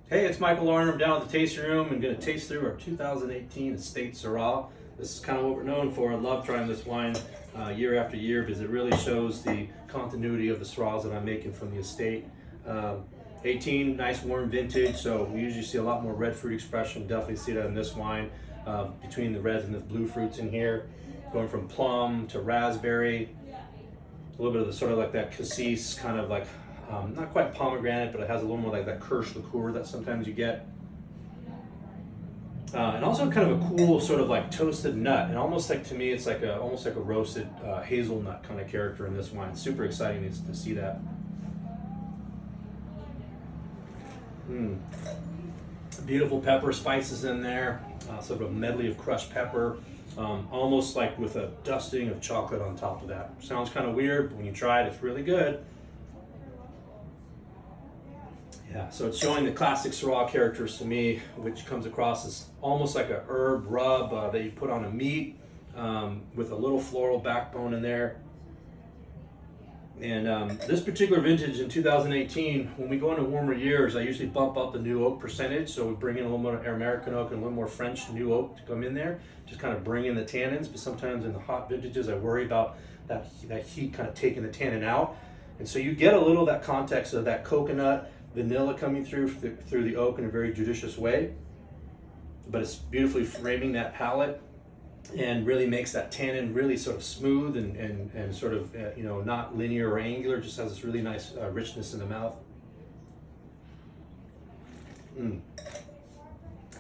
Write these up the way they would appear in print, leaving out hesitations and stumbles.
Hey, it's Michael Larner. I'm down at the tasting room and going to taste through our 2018 Estate Syrah. This is kind of what we're known for. I love trying this wine year after year because it really shows the continuity of the Syrahs that I'm making from the estate. 18, nice warm vintage, so we usually see a lot more red fruit expression. Definitely see that in this wine, between the reds and the blue fruits in here. Going from plum to raspberry, a little bit of the sort of like that cassis, kind of like not quite pomegranate, but it has a little more like that kirsch liqueur that sometimes you get. And also kind of a cool sort of like toasted nut, and almost like, to me, it's like almost like a roasted hazelnut kind of character in this wine. Super exciting to see that. Beautiful pepper spices in there, sort of a medley of crushed pepper, almost like with a dusting of chocolate on top of that. Sounds kind of weird, but when you try it, it's really good. Yeah, so it's showing the classic Syrah characters to me, which comes across as almost like a herb rub that you put on a meat, with a little floral backbone in there. And this particular vintage in 2018, when we go into warmer years, I usually bump up the new oak percentage. So we bring in a little more American oak and a little more French new oak to come in there, just kind of bring in the tannins. But sometimes in the hot vintages, I worry about that heat kind of taking the tannin out. And so you get a little of that context of that coconut, vanilla coming through the oak in a very judicious way. But it's beautifully framing that palate, and really makes that tannin really sort of smooth and sort of, not linear or angular, just has this really nice richness in the mouth.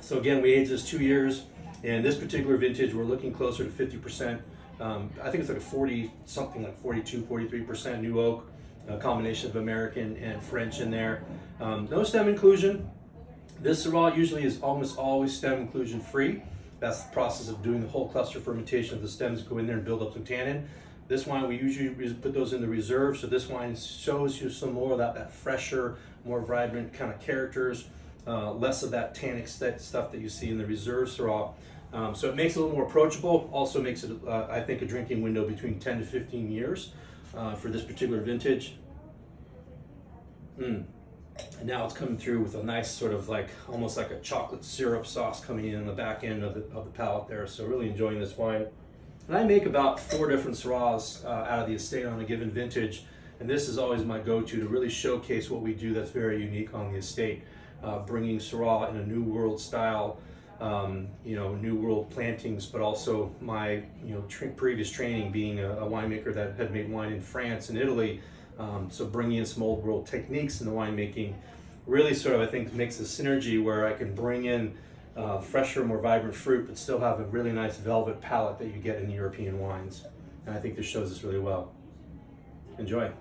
So again, we aged this 2 years, and this particular vintage, we're looking closer to 50%. I think it's like a 40, something like 42, 43% new oak, a combination of American and French in there. No stem inclusion. This Syrah usually is almost always stem inclusion free. That's the process of doing the whole cluster fermentation of the stems, go in there and build up some tannin. This wine, we usually put those in the reserve, so this wine shows you some more of that fresher, more vibrant kind of characters, less of that tannic stuff that you see in the reserve Syrah. So it makes it a little more approachable, also makes it, I think, a drinking window between 10 to 15 years for this particular vintage. And now it's coming through with a nice sort of like, almost like a chocolate syrup sauce coming in the back end of the palate there. So really enjoying this wine. And I make about 4 different Syrahs out of the estate on a given vintage. And this is always my go-to to really showcase what we do that's very unique on the estate. Bringing Syrah in a New World style, New World plantings, but also my, previous training being a winemaker that had made wine in France and Italy. So bringing in some old world techniques in the winemaking really sort of, I think, makes a synergy where I can bring in fresher, more vibrant fruit, but still have a really nice velvet palate that you get in European wines. And I think this shows this really well. Enjoy.